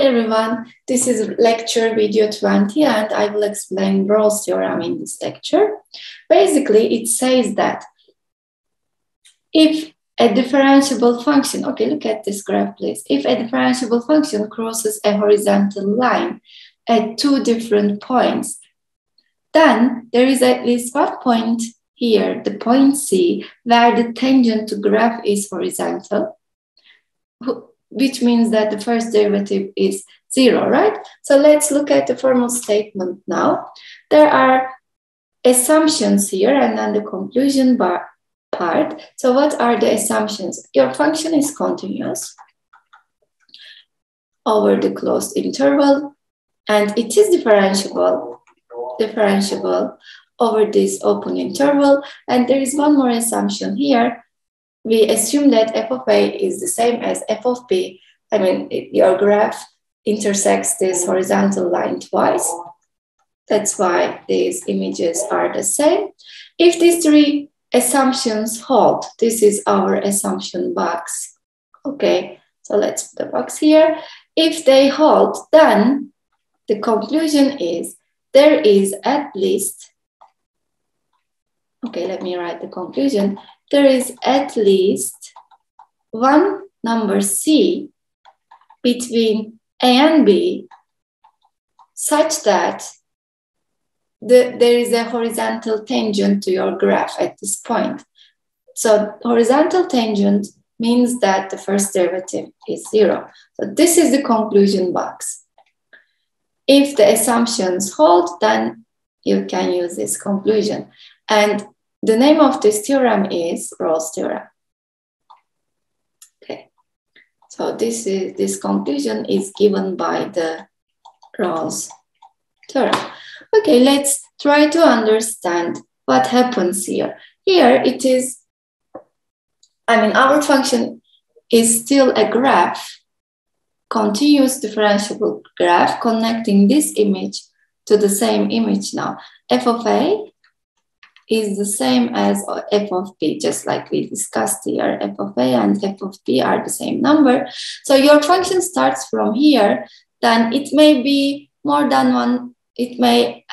everyone, this is lecture video 20 and I will explain Rolle's theorem in this lecture. Basically, it says that if a differentiable function, okay, look at this graph please. If a differentiable function crosses a horizontal line at two different points, then there is at least one point here, the point C, where the tangent to graph is horizontal, which means that the first derivative is 0, right? So let's look at the formal statement now. There are assumptions here and then the conclusion part. So what are the assumptions? Your function is continuous over the closed interval and it is differentiable over this open interval. And there is one more assumption here. We assume that f of a is the same as f of b. I mean, your graph intersects this horizontal line twice. That's why these images are the same. If these three assumptions hold, this is our assumption box. Okay, so let's put the box here. If they hold, then the conclusion is there is at least, okay, let me write the conclusion. There is at least one number C between A and B such that there is a horizontal tangent to your graph at this point. So horizontal tangent means that the first derivative is 0. So this is the conclusion box. If the assumptions hold, then you can use this conclusion. And the name of this theorem is Rolle's theorem. Okay, so this conclusion is given by the Rolle's theorem. Okay, let's try to understand what happens here. Here it is, our function is still a graph, continuous differentiable graph connecting this image to the same image now. F of A is the same as f of b, just like we discussed here. F of a and f of b are the same number. So your function starts from here, then it may be more than one, it may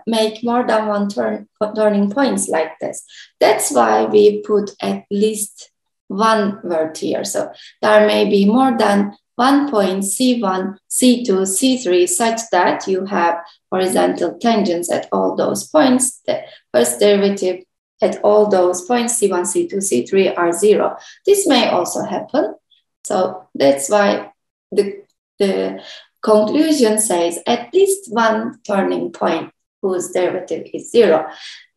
make more than one turning points like this. That's why we put at least one word here. So there may be more than 1 point C1, C2, C3, such that you have horizontal tangents at all those points. The first derivative at all those points, C1, C2, C3 are 0. This may also happen. So that's why the conclusion says at least one turning point whose derivative is 0.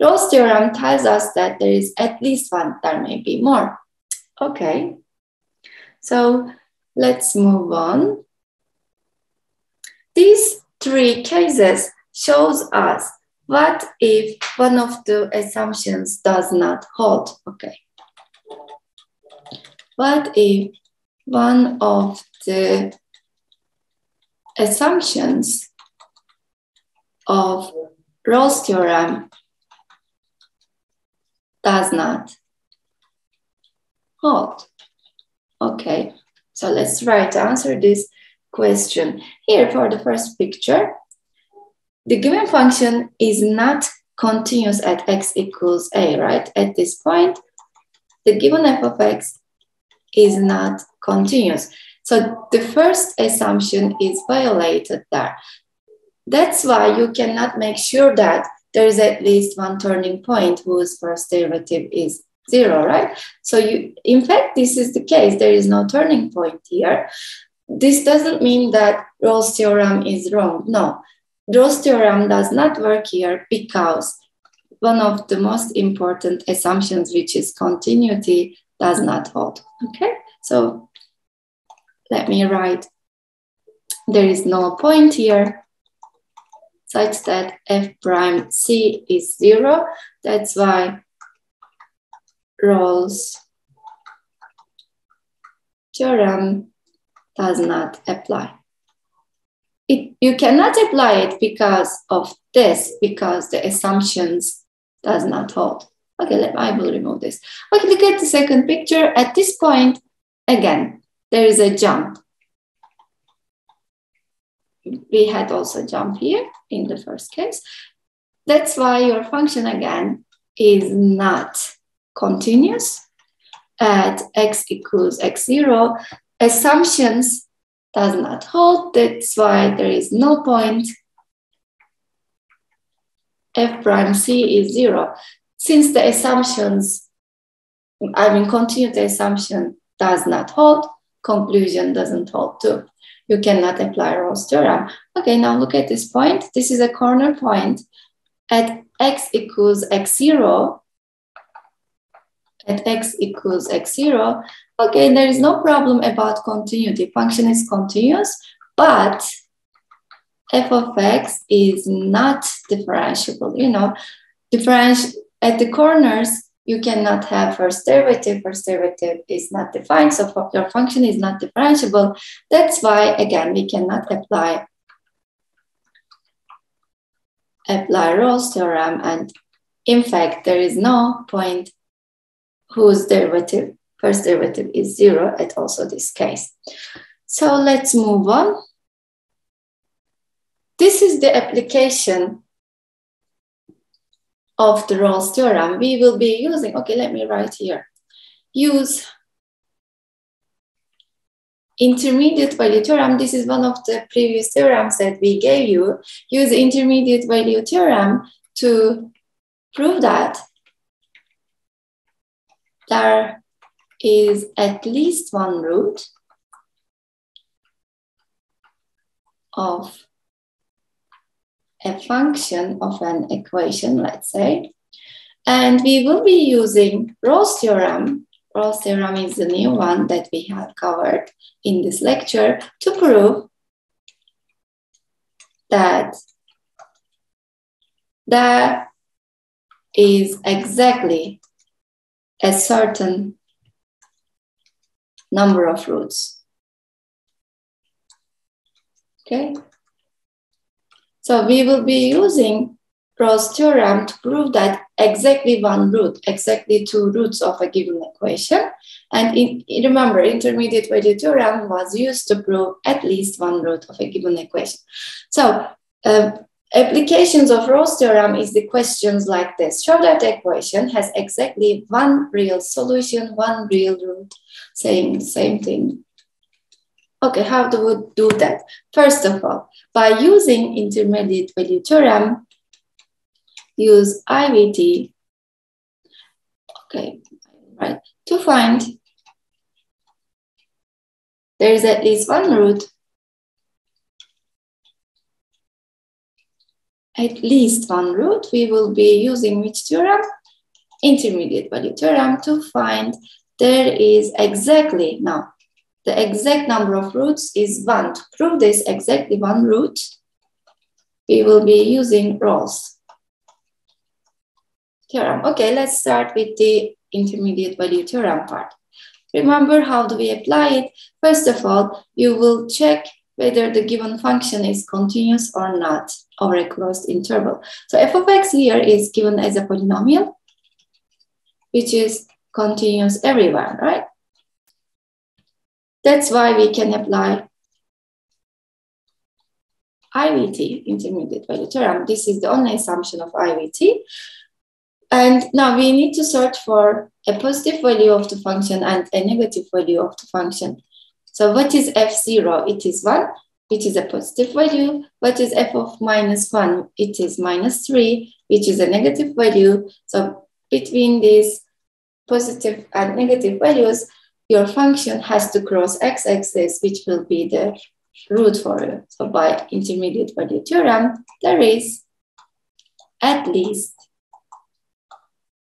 Rolle's theorem tells us that there is at least one, there may be more. Okay, so let's move on. These three cases shows us what if one of the assumptions does not hold. Okay. What if one of the assumptions of Rolle's theorem does not hold? Okay. So let's try to answer this question. Here for the first picture, the given function is not continuous at x equals a, right? At this point, the given f of x is not continuous. So the first assumption is violated there. That's why you cannot make sure that there is at least one turning point whose first derivative is 0, right? So in fact, this is the case. There is no turning point here. This doesn't mean that Rolle's theorem is wrong. No, Rolle's theorem does not work here because one of the most important assumptions, which is continuity, does not hold. Okay, so let me write. There is no point here such that f prime c is 0. That's why Rolle's theorem does not apply. You cannot apply it because of this, because the assumptions does not hold. Okay, I will remove this. Okay, look at the second picture. At this point, again, there is a jump. we had also jump here in the first case. That's why your function again is not continuous at x equals x0. Assumptions does not hold. That's why there is no point f prime c is 0. Since the assumptions, continued assumption does not hold, conclusion doesn't hold too. You cannot apply Rolle's theorem. Okay, now look at this point. This is a corner point at x equals x0. At x equals x0. Okay, there is no problem about continuity. Function is continuous, but f of x is not differentiable. You know, at the corners, you cannot have first derivative. First derivative is not defined, so your function is not differentiable. That's why, again, we cannot apply Rolle's theorem. And in fact, there is no point whose first derivative is 0 at also this case. So let's move on. This is the application of the Rolle's theorem. We will be using, okay, let me write here. Use intermediate value theorem. This is one of the previous theorems that we gave you. Use the intermediate value theorem to prove that there is at least one root of a function of an equation, let's say. And we will be using Rolle's theorem. Rolle's theorem is the new one that we have covered in this lecture to prove that there is exactly a certain number of roots. Okay. So we will be using Rolle's theorem to prove that exactly one root, exactly two roots of a given equation. And remember, intermediate value theorem was used to prove at least one root of a given equation. So applications of Rolle's theorem is the questions like this. Show that the equation has exactly one real solution, one real root, saying the same thing. Okay, how do we do that? First of all, by using intermediate value theorem, use IVT, okay, right, to find there is at least one root, we will be using which theorem? Intermediate value theorem to find there is exactly, now, the exact number of roots is 1. To prove this exactly one root, we will be using Rolle's theorem. Okay, let's start with the intermediate value theorem part. Remember, how do we apply it? First of all, you will check whether the given function is continuous or not over a closed interval. So f of x here is given as a polynomial, which is continuous everywhere, right? That's why we can apply IVT, intermediate value theorem. This is the only assumption of IVT. And now we need to search for a positive value of the function and a negative value of the function. So what is f0? It is 1, which is a positive value. What is f of minus 1? It is minus 3, which is a negative value. So between these positive and negative values, your function has to cross x-axis, which will be the root for you. So by intermediate value theorem, there is at least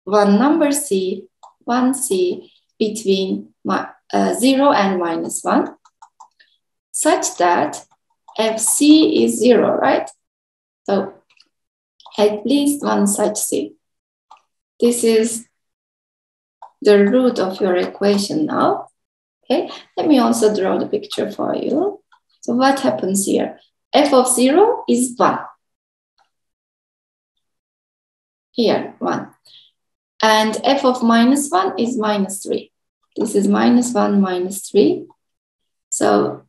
one number c, 1c, between 0 and minus 1, such that fc is 0, right? So at least one such c. This is the root of your equation now. Okay, let me also draw the picture for you. So what happens here? F of 0 is 1. Here, 1. And f of minus 1 is minus 3. This is minus 1, minus 3. So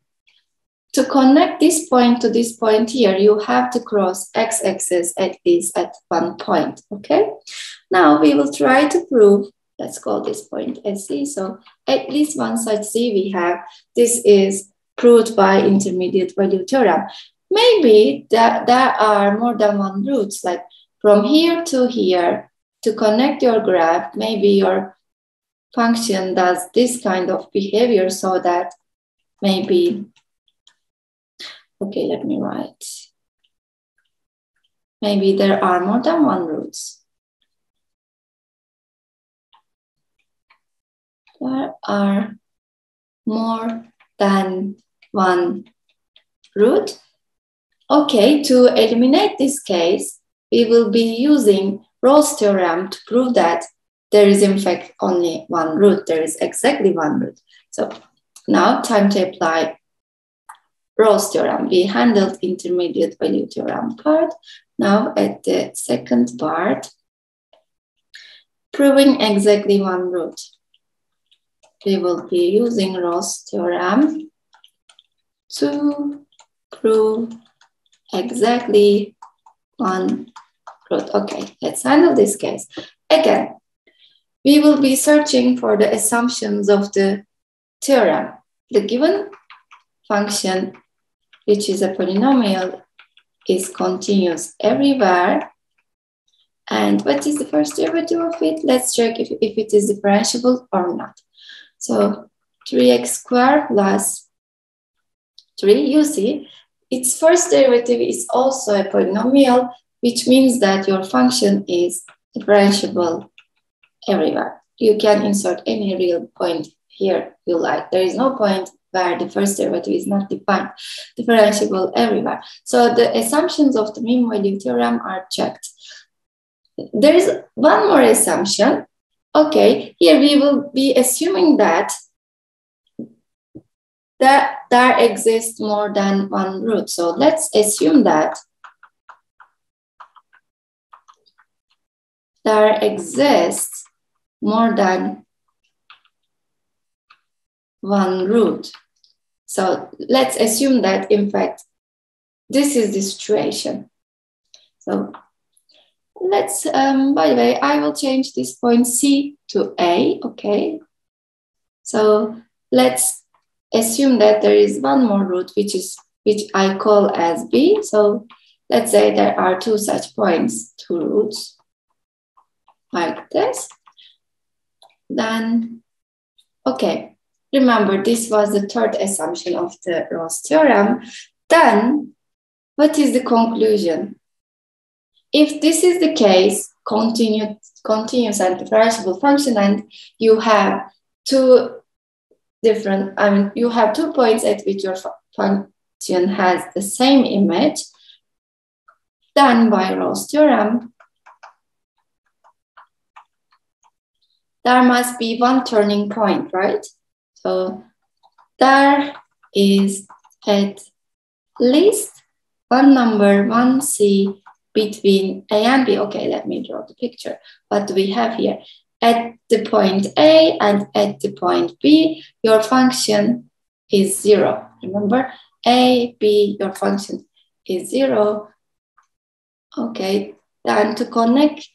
to connect this point to this point here, you have to cross x-axis at least at one point, okay? Now we will try to prove, let's call this point as C. So at least one such C we have. This is proved by intermediate value theorem. Maybe there are more than one routes, like from here to here, to connect your graph, maybe your function does this kind of behavior so that maybe, okay, let me write. Maybe there are more than one routes. There are more than one route. Okay, to eliminate this case, we will be using Rolle's theorem to prove that there is in fact only one route. There is exactly one route. So now time to apply Rolle's theorem. We handled intermediate value theorem part. Now at the second part, proving exactly one route. We will be using Rolle's theorem to prove exactly one route. Okay, let's handle this case. Again, we will be searching for the assumptions of the theorem. The given function, which is a polynomial, is continuous everywhere. And what is the first derivative of it? Let's check if it is differentiable or not. So 3x squared plus 3, you see, its first derivative is also a polynomial, which means that your function is differentiable everywhere. You can insert any real point here you like. There is no point where the first derivative is not defined. Differentiable everywhere. So the assumptions of the mean value theorem are checked. There is one more assumption. Okay, here we will be assuming that there exists more than one route. So let's assume that there exists more than one route. So let's assume that, in fact, this is the situation. So let's, by the way, I will change this point C to A, okay? So let's assume that there is one more route, which I call as B. So let's say there are two such points, two routes, like this. Then, okay, remember this was the third assumption of the Rolle's theorem. Then, what is the conclusion? If this is the case, continuous and differentiable function, and you have two different, you have 2 points at which your function has the same image, then by Rolle's theorem, there must be one turning point, right? So there is at least one number, one C between A and B. Okay, let me draw the picture. What do we have here? At the point A and at the point B, your function is 0. Remember, A, B, your function is 0. Okay, then to connect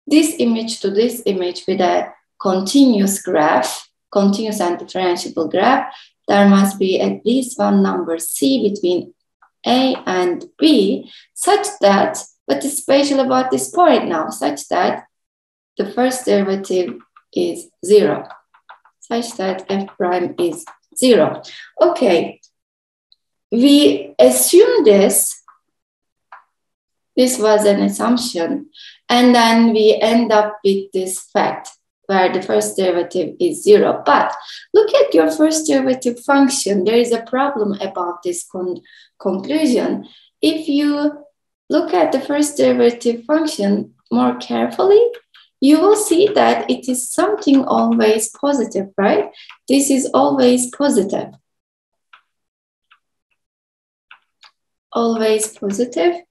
this image to this image with a continuous graph, continuous and differentiable graph, there must be at least one number C between A and B, such that, what is special about this point now, such that the first derivative is 0, such that f prime is 0. Okay, we assume this was an assumption, and then we end up with this fact where the first derivative is 0. But look at your first derivative function. There is a problem about this conclusion. If you look at the first derivative function more carefully, you will see that it is something always positive, right? This is always positive. Always positive.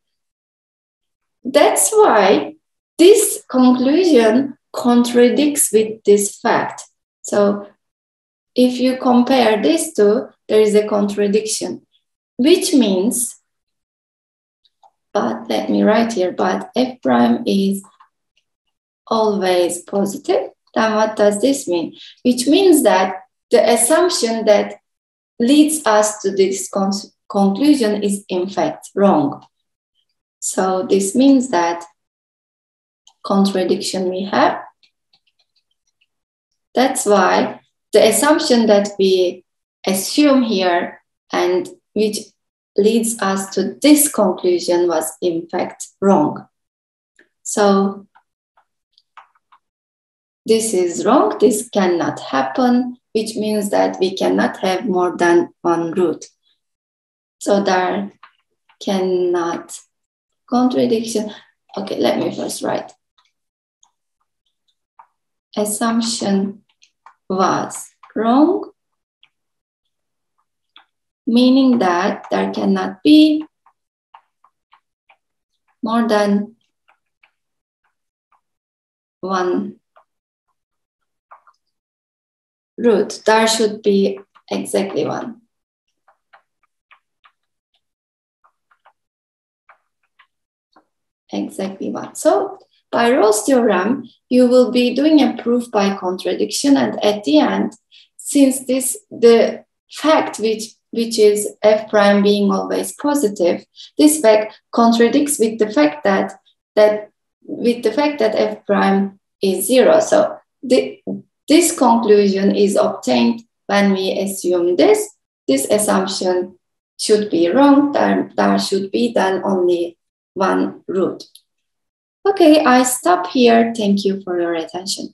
That's why this conclusion contradicts with this fact. So if you compare these two, there is a contradiction. which means, but let me write here, but f prime is always positive, then what does this mean? Which means that the assumption that leads us to this conclusion is in fact wrong. So this means that contradiction we have. That's why the assumption that we assume here and which leads us to this conclusion was in fact wrong. So this is wrong, this cannot happen, which means that we cannot have more than one root. So there cannot contradiction. Okay, let me first write. Assumption was wrong, meaning that there cannot be more than one root. There should be exactly one. Exactly one. So by Rolle's theorem, you will be doing a proof by contradiction, and at the end, since the fact which is f prime being always positive, this fact contradicts with the fact that f prime is 0. So this conclusion is obtained when we assume this assumption should be wrong. There should be then only one root. Okay, I stop here. Thank you for your attention.